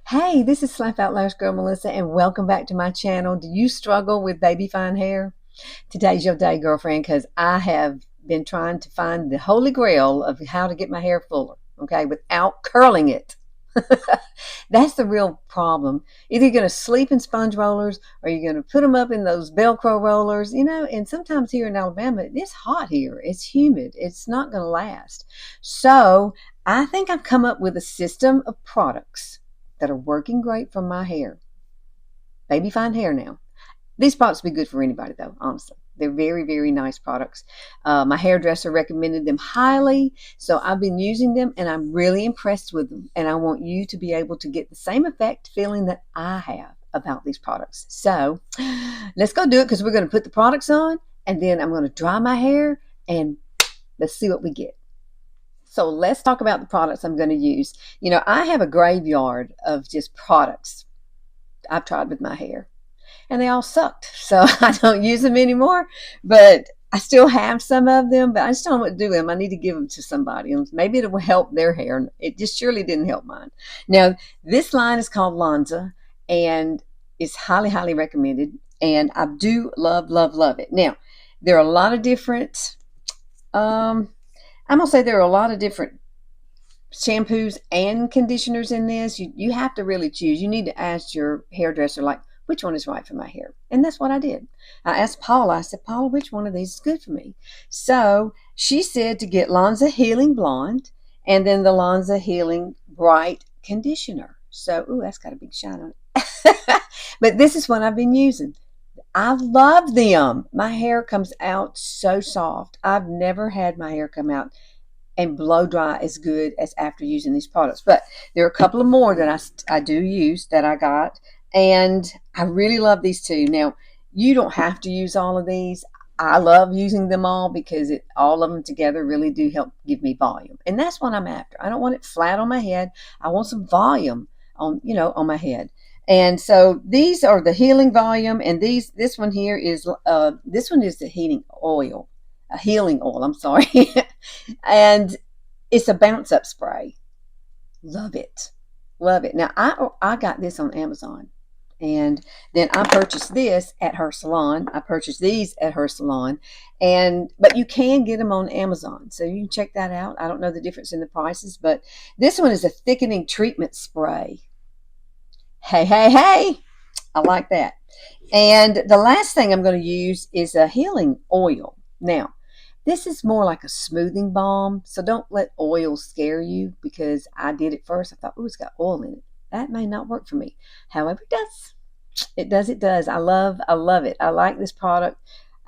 Hey, this is Slap Out Lash Girl Melissa, and welcome back to my channel. Do you struggle with baby fine hair? Today's your day, girlfriend, because I have been trying to find the holy grail of how to get my hair fuller, okay, without curling it. That's the real problem. Either you're going to sleep in sponge rollers or you're going to put them up in those Velcro rollers, and sometimes here in Alabama, it's hot here. It's humid. It's not going to last. So I think I've come up with a system of products that are working great for my hair. Baby fine hair now. These products would be good for anybody, though, honestly. They're very, very nice products. My hairdresser recommended them highly, so I've been using them and I'm really impressed with them. And I want you to be able to get the same effect feeling that I have about these products. So let's go do it because we're going to put the products on and then I'm going to dry my hair and let's see what we get. So let's talk about the products I'm going to use. I have a graveyard of just products I've tried with my hair and they all sucked. So I don't use them anymore, but I still have some of them, but I just don't know what to do with them. I need to give them to somebody and maybe it will help their hair. It just surely didn't help mine. Now, this line is called Lonza and it's highly, highly recommended. And I do love, love, love it. Now, there are a lot of different, I'm going to say there are a lot of different shampoos and conditioners in this. You have to really choose. You need to ask your hairdresser, like, which one is right for my hair? And that's what I did. I asked Paula, I said, Paula, which one of these is good for me? So she said to get Lonza Healing Blonde and then the Lonza Healing Bright Conditioner. So, ooh, that's got a big shine on it. But this is what I've been using. I love them. My hair comes out so soft. I've never had my hair come out and blow dry as good as after using these products. But there are a couple of more that I do use that I got, and I really love these two. Now, you don't have to use all of these. I love using them all because all of them together really do help give me volume, and that's what I'm after. I don't want it flat on my head. I want some volume on my head. And so these are the healing volume, and this one here is the heating oil, a healing oil. I'm sorry. And it's a bounce up spray. Love it. Love it. Now I got this on Amazon. And then I purchased this at her salon. I purchased these at her salon. But you can get them on Amazon. So you can check that out. I don't know the difference in the prices, but this one is a thickening treatment spray. Hey, hey, hey. I like that. And the last thing I'm going to use is a healing oil. Now, this is more like a smoothing balm, so don't let oil scare you because I did it first. I thought, oh, it's got oil in it. That may not work for me. However, it does. It does. It does. I love it. I like this product.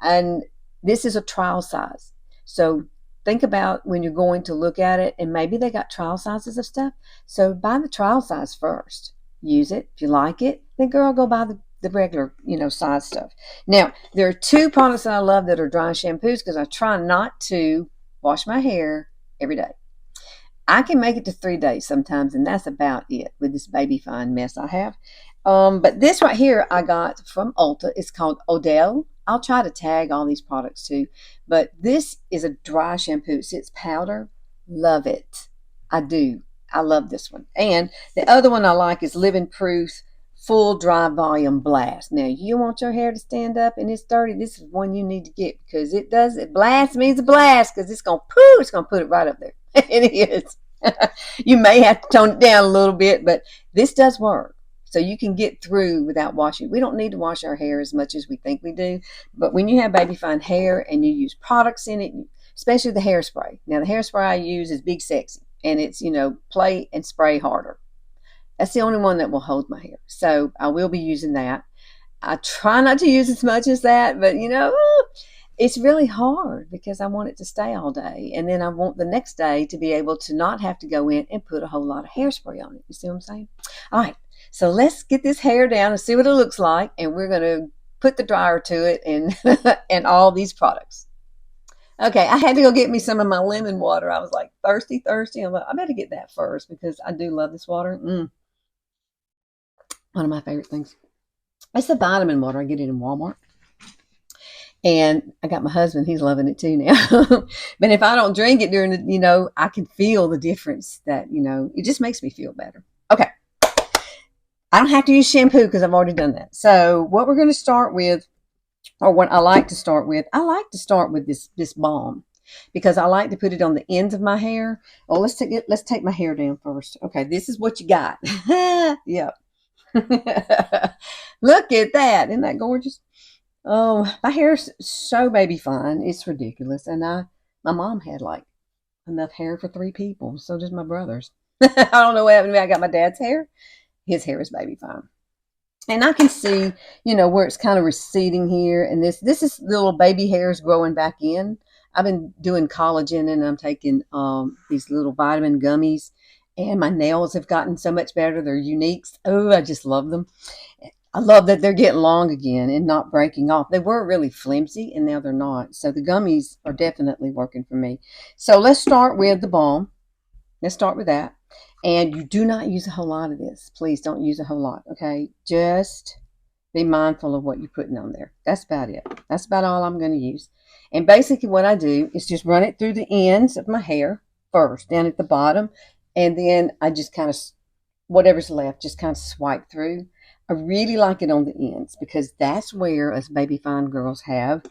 And this is a trial size. So think about when you're going to look at it, and maybe they got trial sizes of stuff. So buy the trial size first. Use it. If you like it, then girl, go buy the regular, size stuff. Now, there are two products that I love that are dry shampoos because I try not to wash my hair every day. I can make it to 3 days sometimes, and that's about it with this baby fine mess I have. But this right here I got from Ulta. It's called Odell. I'll try to tag all these products too. But this is a dry shampoo. It's powder. Love it. I do. I love this one. And the other one I like is Living Proof Full Dry Volume Blast. Now, you want your hair to stand up and it's dirty, this is one you need to get because it blast means a blast because it's going to put it right up there. It is. You may have to tone it down a little bit, but this does work. So you can get through without washing. We don't need to wash our hair as much as we think we do. But when you have baby fine hair and you use products in it, especially the hairspray. Now, the hairspray I use is Big Sexy, and it's, play and spray harder. That's the only one that will hold my hair. So I will be using that. I try not to use as much as that, but it's really hard because I want it to stay all day. And then I want the next day to be able to not have to go in and put a whole lot of hairspray on it. You see what I'm saying? All right. So let's get this hair down and see what it looks like. And we're going to put the dryer to it and, and all these products. Okay, I had to go get me some of my lemon water. I was like thirsty. I'm like, I better get that first because I do love this water. One of my favorite things. It's the vitamin water. I get it in Walmart. And I got my husband, he's loving it too now. But if I don't drink it during I can feel the difference that, it just makes me feel better. Okay. I don't have to use shampoo because I've already done that. So what we're going to start with, or what I like to start with, this balm because I like to put it on the ends of my hair. Oh, let's take my hair down first. Okay, this is what you got. Yep. Look at that. Isn't that gorgeous? Oh, my hair's so baby fine. It's ridiculous. And my mom had like enough hair for 3 people. So does my brother's. I don't know what happened to me. I got my dad's hair. His hair is baby fine. And I can see, where it's kind of receding here. And this is little baby hairs growing back in. I've been doing collagen and I'm taking these little vitamin gummies. And my nails have gotten so much better. They're uniques. Oh, I just love them. I love that they're getting long again and not breaking off. They were really flimsy and now they're not. So the gummies are definitely working for me. So let's start with the balm. Let's start with that. And you do not use a whole lot of this. Please don't use a whole lot, okay? Just be mindful of what you're putting on there. That's about it. That's about all I'm going to use. And basically what I do is just run it through the ends of my hair first, down at the bottom. And then I just kind of, whatever's left, just kind of swipe through. I really like it on the ends because that's where us baby fine girls have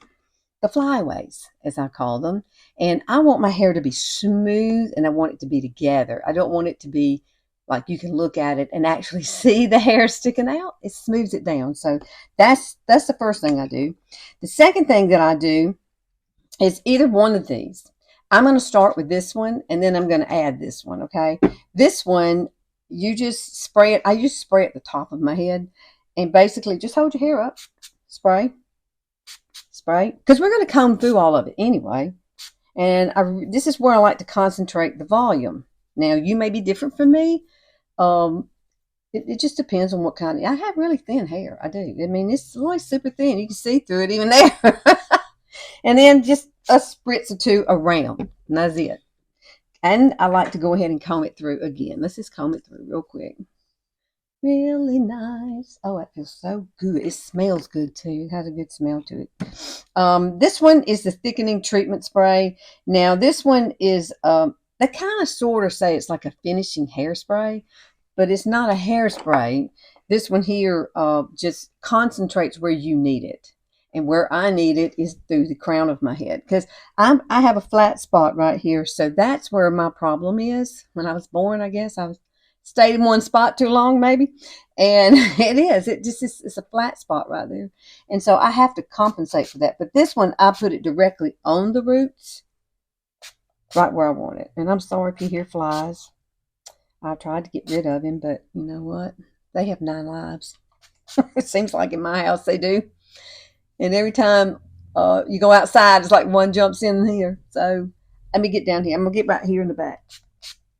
the flyaways, as I call them. And I want my hair to be smooth and I want it to be together. I don't want it to be like you can look at it and actually see the hair sticking out. It smooths it down. So that's the first thing I do. The second thing that I do is either one of these. I'm going to start with this one and then I'm going to add this one, okay? This one, you just spray it. I just spray at the top of my head and basically just hold your hair up, spray, because we're going to comb through all of it anyway. And this is where I like to concentrate the volume. Now, you may be different from me. It just depends on what kind. I have really thin hair. I do. I mean, it's really super thin. You can see through it even there. And then just a spritz or two around. And that's it. And I like to go ahead and comb it through again. Let's just comb it through real quick. Really nice. Oh, it feels so good. It smells good too. It has a good smell to it. This one is the thickening treatment spray. Now, this one is, they kind of sort of say it's like a finishing hairspray, but it's not a hairspray. This one here just concentrates where you need it. And where I need it is through the crown of my head because I have a flat spot right here. So that's where my problem is. When I was born, I guess I was stayed in one spot too long, maybe. And it is. It's a flat spot right there. And so I have to compensate for that. But this one, I put it directly on the roots, right where I want it. And I'm sorry if you hear flies. I tried to get rid of him, but you know what? They have 9 lives. It seems like in my house they do. And every time you go outside, it's like one jumps in here. So let me get down here. I'm going to get right here in the back.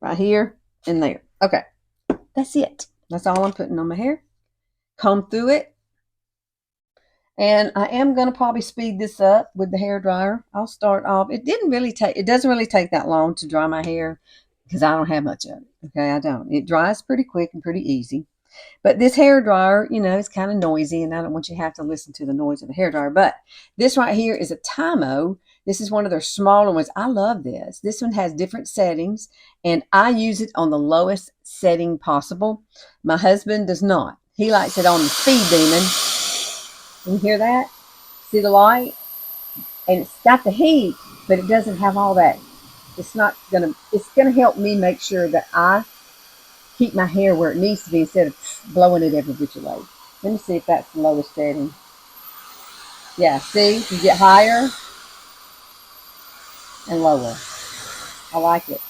Right here and there. Okay. That's it. That's all I'm putting on my hair. Comb through it. And I am going to probably speed this up with the hair dryer. I'll start off. It doesn't really take that long to dry my hair because I don't have much of it. Okay, I don't. It dries pretty quick and pretty easy. But this hair dryer, it's kind of noisy, and I don't want you to have to listen to the noise of the hair dryer. But this right here is a Tymo. This is one of their smaller ones. I love this. This one has different settings, and I use it on the lowest setting possible. My husband does not. He likes it on the speed demon. Can you hear that? See the light? And it's got the heat, but it doesn't have all that. It's gonna help me make sure that I keep my hair where it needs to be instead of blowing it every which way. Let me see if that's the lowest setting. Yeah, see? You get higher and lower. I like it.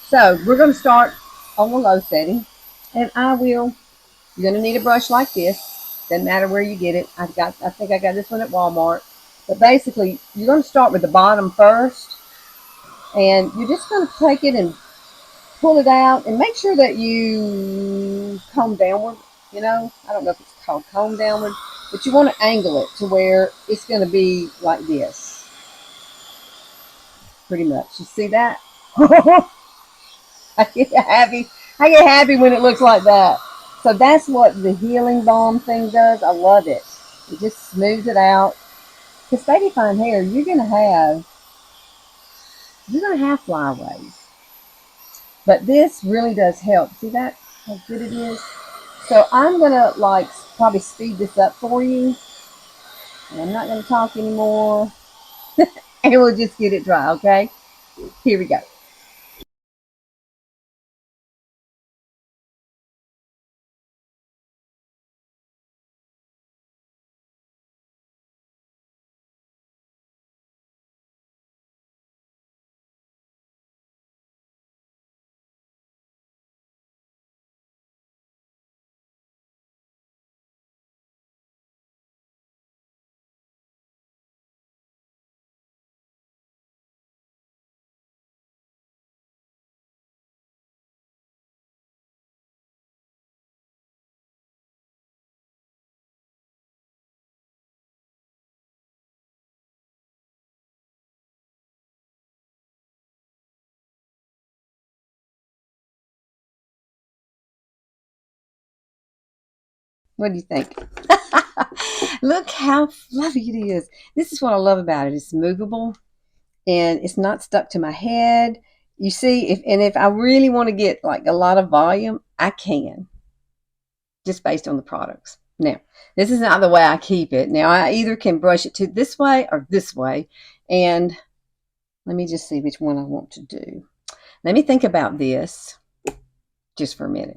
So we're going to start on the low setting. And you're going to need a brush like this. Doesn't matter where you get it. I think I got this one at Walmart. But basically, you're going to start with the bottom first. And you're just going to take it and pull it out and make sure that you comb downward. I don't know if it's called comb downward, but you want to angle it to where it's going to be like this. Pretty much. You see that? I get happy when it looks like that. So that's what the healing balm thing does. I love it. It just smooths it out. Because baby fine hair, you're going to have flyaways. But this really does help. See that? How good it is? So I'm going to like probably speed this up for you. And I'm not going to talk anymore. And we'll just get it dry, okay? Here we go. What do you think? Look how fluffy it is. This is what I love about it. It's movable and it's not stuck to my head. You see, if I really want to get like a lot of volume, I can, just based on the products. Now, this is not the way I keep it. Now, I either can brush it to this way or this way. And let me just see which one I want to do. Let me think about this just for a minute.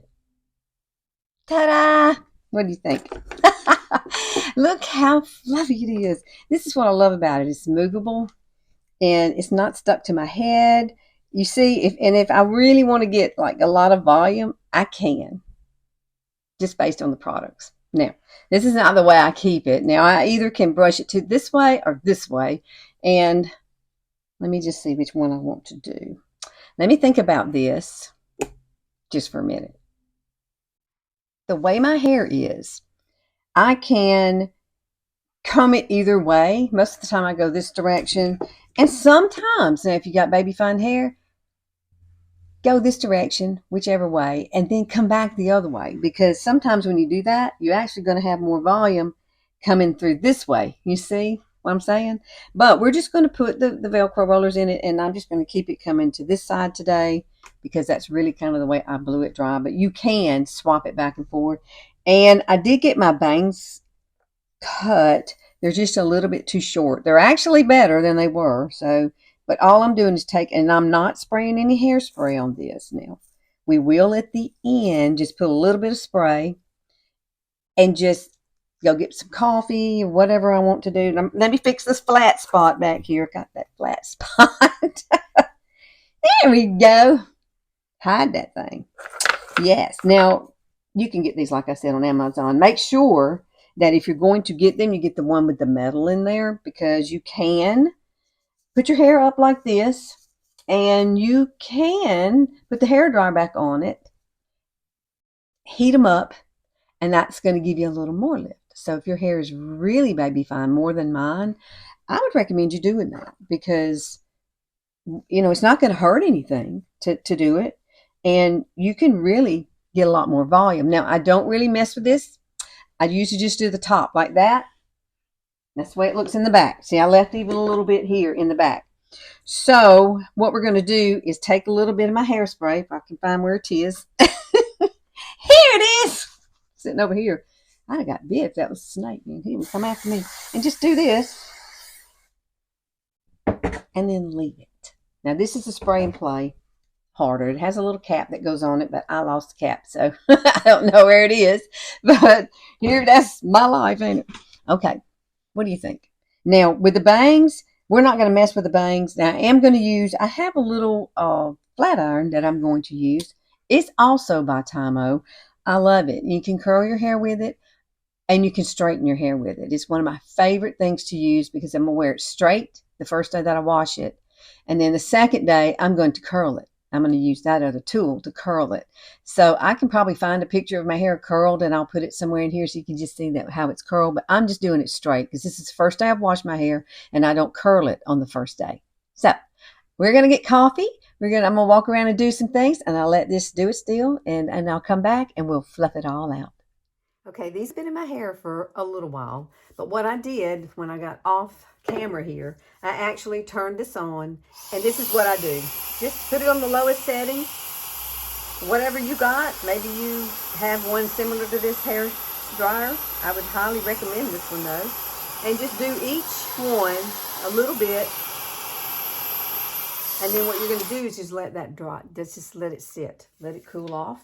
Ta-da! What do you think? Look how fluffy it is. This is what I love about it. It's movable and it's not stuck to my head. You see, if I really want to get like a lot of volume, I can, just based on the products. Now, this is not the way I keep it. Now, I either can brush it to this way or this way. And let me just see which one I want to do. Let me think about this just for a minute. The way my hair is, I can comb it either way. Most of the time I go this direction. And sometimes, now if you got baby fine hair, go this direction, whichever way, and then come back the other way. Because sometimes when you do that, you're actually going to have more volume coming through this way. You see what I'm saying? But we're just going to put the Velcro rollers in it, and I'm just going to keep it coming to this side today because that's really kind of the way I blew it dry. But you can swap it back and forth. And I did get my bangs cut. They're just a little bit too short. They're actually better than they were. So, but all I'm doing is and I'm not spraying any hairspray on this now. We will at the end just put a little bit of spray and just go get some coffee or whatever I want to do. Let me fix this flat spot back here. Got that flat spot. There we go. Hide that thing. Yes. Now, you can get these, like I said, on Amazon. Make sure that if you're going to get them, you get the one with the metal in there because you can put your hair up like this and you can put the hairdryer back on it, heat them up, and that's going to give you a little more lift. So if your hair is really baby fine, more than mine, I would recommend you doing that because, it's not going to hurt anything to do it. And you can really get a lot more volume. Now, I don't really mess with this. I usually just do the top like that. That's the way it looks in the back. See, I left even a little bit here in the back. So what we're going to do is take a little bit of my hairspray, if I can find where it is. Here it is. Sitting over here. I'd have got bit if that was a snake. Man. He would come after me. And just do this. And then leave it. Now, this is a spray and play harder. It has a little cap that goes on it, but I lost the cap, so I don't know where it is. But here, that's my life, ain't it? Okay, what do you think? Now, with the bangs, we're not going to mess with the bangs. Now, I have a little flat iron that I'm going to use. It's also by Tymo. I love it. You can curl your hair with it, and you can straighten your hair with it. It's one of my favorite things to use because I'm going to wear it straight the first day that I wash it. And then the second day, I'm going to curl it. I'm going to use that other tool to curl it. So I can probably find a picture of my hair curled and I'll put it somewhere in here so you can just see how it's curled. But I'm just doing it straight because this is the first day I've washed my hair and I don't curl it on the first day. So we're going to get coffee. I'm going to walk around and do some things and I'll let this do its deal and I'll come back and we'll fluff it all out. Okay, these have been in my hair for a little while, but what I did when I got off camera here, I actually turned this on, and this is what I do. Just put it on the lowest setting, whatever you got, maybe you have one similar to this hair dryer. I would highly recommend this one though. And just do each one a little bit. And then what you're going to do is just let that dry. Just let it sit. Let it cool off.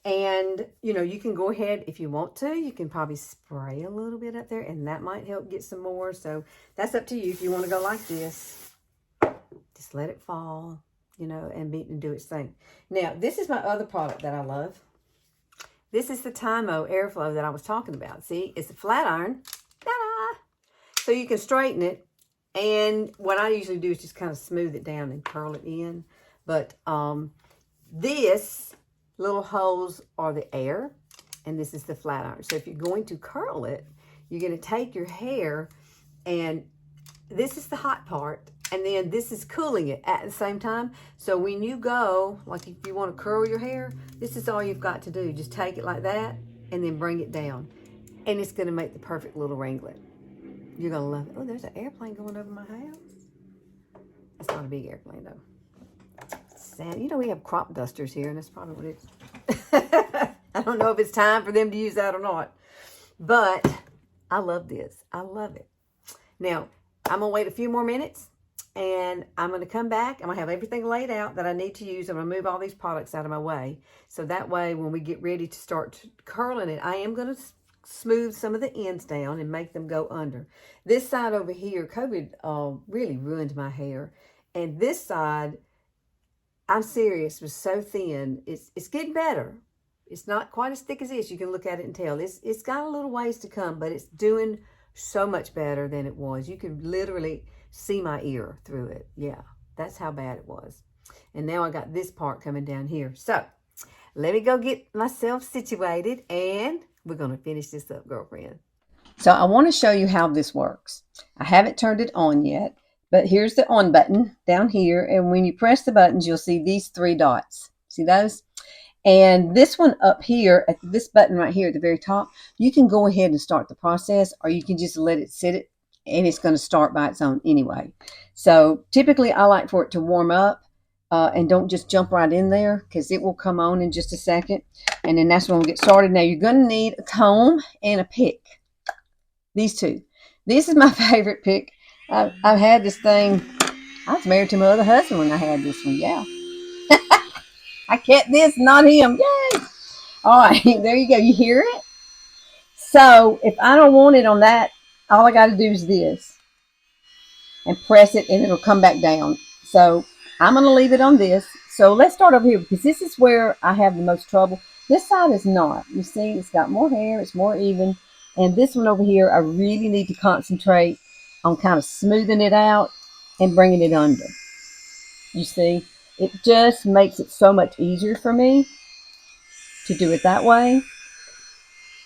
And, you know, you can go ahead if you want to. You can probably spray a little bit up there, and that might help get some more. So that's up to you if you want to go like this. Just let it fall, you know, and do its thing. Now, this is my other product that I love. This is the Tymo Airflow that I was talking about. See, it's a flat iron. Ta-da! So you can straighten it. And what I usually do is just kind of smooth it down and curl it in. But this little holes are the air, and this is the flat iron. So if you're going to curl it, you're going to take your hair, and this is the hot part, and then this is cooling it at the same time. So when you go, like if you want to curl your hair, this is all you've got to do. Just take it like that and then bring it down. And it's going to make the perfect little ringlet. You're going to love it. Oh, there's an airplane going over my house. It's not a big airplane, though. Sad. You know, we have crop dusters here, and that's probably what it is. I don't know if it's time for them to use that or not. But I love this. I love it. Now, I'm going to wait a few more minutes, and I'm going to come back. I'm going to have everything laid out that I need to use. I'm going to move all these products out of my way. So that way, when we get ready to start curling it, I am going to smooth some of the ends down and make them go under. This side over here, COVID really ruined my hair. And this side, I'm serious, was so thin. It's getting better. It's not quite as thick as this. You can look at it and tell. It's got a little ways to come, but it's doing so much better than it was. You could literally see my ear through it. Yeah, that's how bad it was. And now I got this part coming down here. So let me go get myself situated, and we're going to finish this up, girlfriend. So I want to show you how this works. I haven't turned it on yet, but here's the on button down here. And when you press the buttons, you'll see these 3 dots. See those? And this one up here, at this button right here at the very top, you can go ahead and start the process, or you can just let it sit and it's going to start by its own anyway. So typically I like for it to warm up. And don't just jump right in there, because it will come on in just a second. And then that's when we'll get started. Now, you're going to need a comb and a pick. These two. This is my favorite pick. I've had this thing. I was married to my other husband when I had this one. Yeah. I kept this, not him. Yay. All right. There you go. You hear it? So if I don't want it on that, all I got to do is this. And press it, and it'll come back down. So I'm going to leave it on this. So let's start over here, because this is where I have the most trouble. This side is not. You see, it's got more hair. It's more even. And this one over here, I really need to concentrate on kind of smoothing it out and bringing it under. You see, it just makes it so much easier for me to do it that way.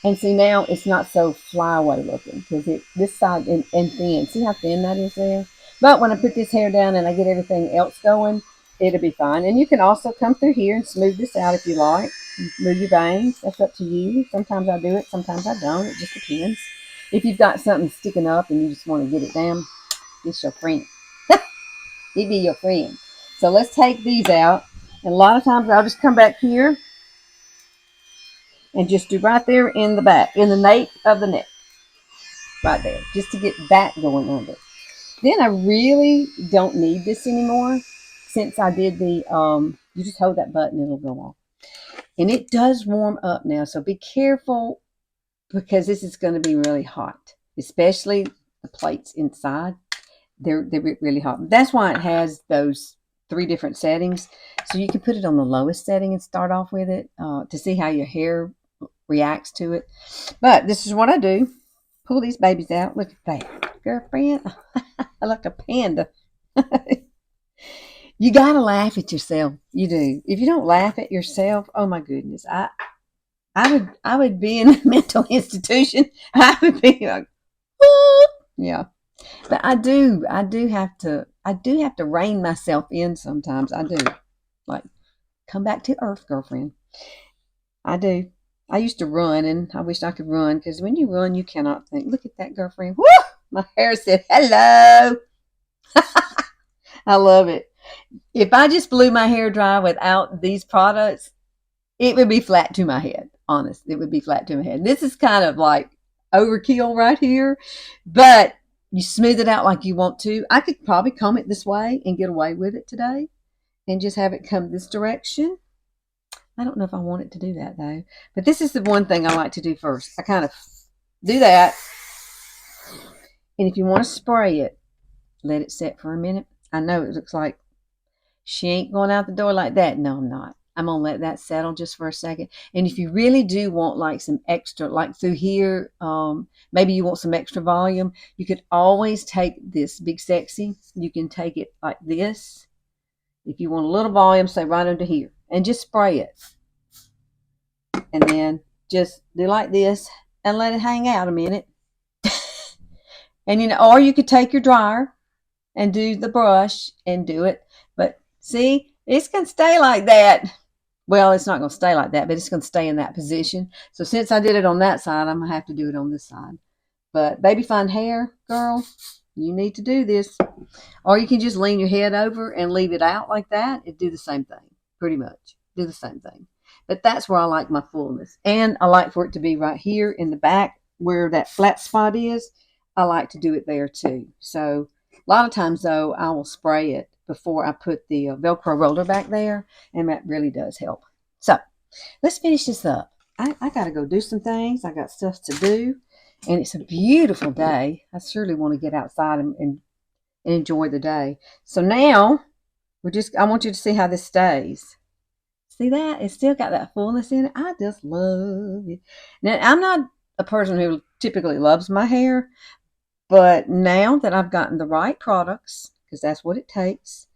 And see, now it's not so flyaway looking, because this side and thin. See how thin that is there? But when I put this hair down and I get everything else going, it'll be fine. And you can also come through here and smooth this out if you like. Move your bangs. That's up to you. Sometimes I do it. Sometimes I don't. It just depends. If you've got something sticking up and you just want to get it down, it's your friend. It be your friend. So let's take these out. And a lot of times I'll just come back here and just do right there in the back, in the nape of the neck. Right there. Just to get that going under. Then I really don't need this anymore, since I did the, you just hold that button, it'll go off. And it does warm up now, so be careful, because this is going to be really hot, especially the plates inside. They're really hot. That's why it has those 3 different settings. So you can put it on the lowest setting and start off with it to see how your hair reacts to it. But this is what I do. Pull these babies out. Look at that, girlfriend. I like a panda. You gotta laugh at yourself. You do. If you don't laugh at yourself, oh my goodness, I would be in a mental institution. I would be like, oh. Yeah. But I do have to rein myself in sometimes. I do. Like, come back to earth, girlfriend. I do. I used to run, and I wish I could run, because when you run, you cannot think. Look at that, girlfriend. Woo! My hair said, hello. I love it. If I just blew my hair dry without these products, it would be flat to my head. Honest, it would be flat to my head. This is kind of like overkill right here, but you smooth it out like you want to. I could probably comb it this way and get away with it today and just have it come this direction. I don't know if I want it to do that though, but this is the one thing I like to do first. I kind of do that, and if you want to spray it, let it set for a minute. I know it looks like she ain't going out the door like that. No, I'm not. I'm going to let that settle just for a second. And if you really do want like some extra, like through here, maybe you want some extra volume, you could always take this Big Sexy. You can take it like this. If you want a little volume, say right under here, and just spray it. And then just do like this and let it hang out a minute. And or you could take your dryer and do the brush and do it. But see, it's going to stay like that. Well, it's not going to stay like that, but it's going to stay in that position. So since I did it on that side, I'm going to have to do it on this side. But Baby Fine Hair, girl, you need to do this. Or you can just lean your head over and leave it out like that. It'd do the same thing, pretty much. Do the same thing. But that's where I like my fullness. And I like for it to be right here in the back where that flat spot is. I like to do it there too. So a lot of times, though, I will spray it before I put the Velcro roller back there, and that really does help. So let's finish this up. I got to go do some things. I got stuff to do, and it's a beautiful day. I surely want to get outside and enjoy the day. So now I want you to see how this stays. See that? It's still got that fullness in it. I just love it. Now, I'm not a person who typically loves my hair, but now that I've gotten the right products, because that's what it takes,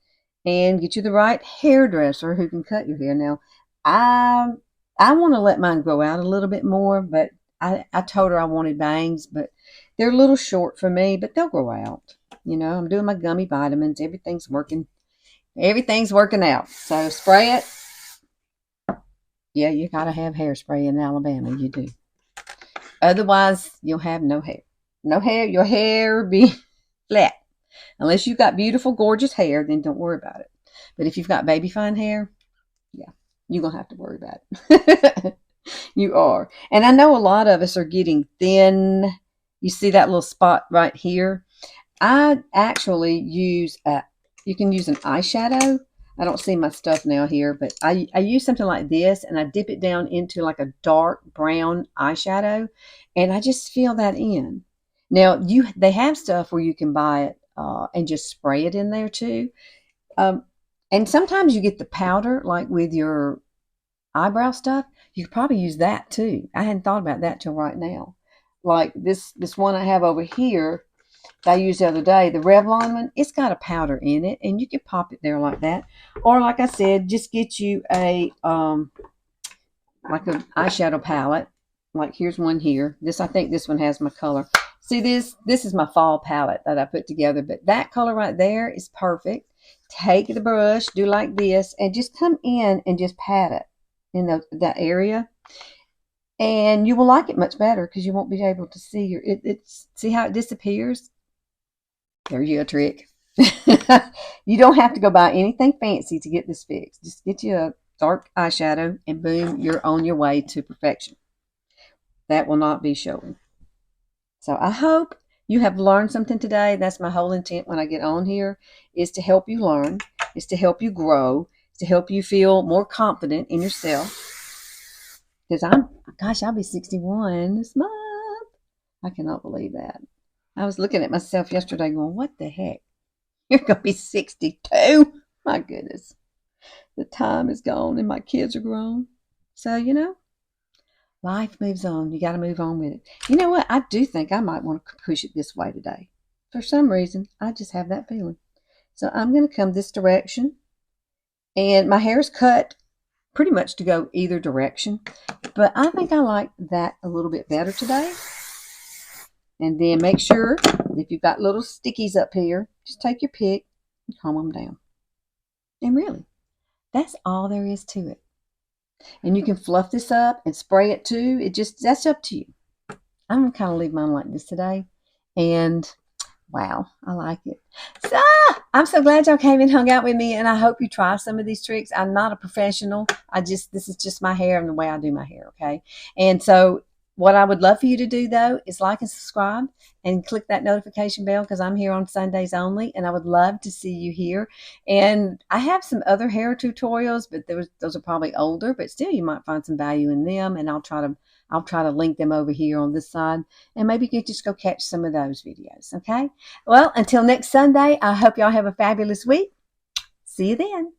and get you the right hairdresser who can cut your hair. Now, I want to let mine grow out a little bit more, but I told her I wanted bangs, but they're a little short for me, but they'll grow out. I'm doing my gummy vitamins. Everything's working. Everything's working out. So spray it. Yeah, you got to have hairspray in Alabama. You do. Otherwise, you'll have no hair. No hair. Your hair be flat. Unless you've got beautiful, gorgeous hair, then don't worry about it. But if you've got baby fine hair, yeah, you're going to have to worry about it. You are. And I know a lot of us are getting thin. You see that little spot right here? I actually you can use an eyeshadow. I don't see my stuff now here, but I use something like this, and I dip it down into like a dark brown eyeshadow, and I just fill that in. Now, they have stuff where you can buy it and just spray it in there too. And sometimes you get the powder, like with your eyebrow stuff. You could probably use that too. I hadn't thought about that till right now. Like this one I have over here that I used the other day, the Revlon one, it's got a powder in it, and you can pop it there like that. Or like I said, just get you a like an eyeshadow palette. Like here's one here. I think this one has my color. See this is my fall palette that I put together, but that color right there is perfect. Take the brush, do like this, and just come in and just pat it in that area. And you will like it much better because you won't be able to see see how it disappears. There's you a trick. You don't have to go buy anything fancy to get this fixed. Just get you a dark eyeshadow and boom, you're on your way to perfection. That will not be showing. So I hope you have learned something today. That's my whole intent when I get on here, is to help you learn, is to help you grow, to help you feel more confident in yourself. Because I'll be 61 this month. I cannot believe that. I was looking at myself yesterday going, what the heck? You're going to be 62? My goodness. The time is gone and my kids are grown. So, life moves on. You got to move on with it. You know what? I do think I might want to push it this way today. For some reason, I just have that feeling. So I'm going to come this direction. And my hair is cut pretty much to go either direction. But I think I like that a little bit better today. And then make sure, if you've got little stickies up here, just take your pick and comb them down. And really, that's all there is to it. And you can fluff this up and spray it too. That's up to you. I'm going to kind of leave mine like this today. And Wow, I like it. So I'm so glad y'all came and hung out with me, and I hope you try some of these tricks. I'm not a professional. This is just my hair and the way I do my hair, okay? And so what I would love for you to do though is like and subscribe and click that notification bell because I'm here on Sundays only, and I would love to see you here. And I have some other hair tutorials, but those are probably older, but still you might find some value in them, and I'll try to link them over here on this side, and maybe you could just go catch some of those videos, okay? Well, until next Sunday, I hope y'all have a fabulous week. See you then.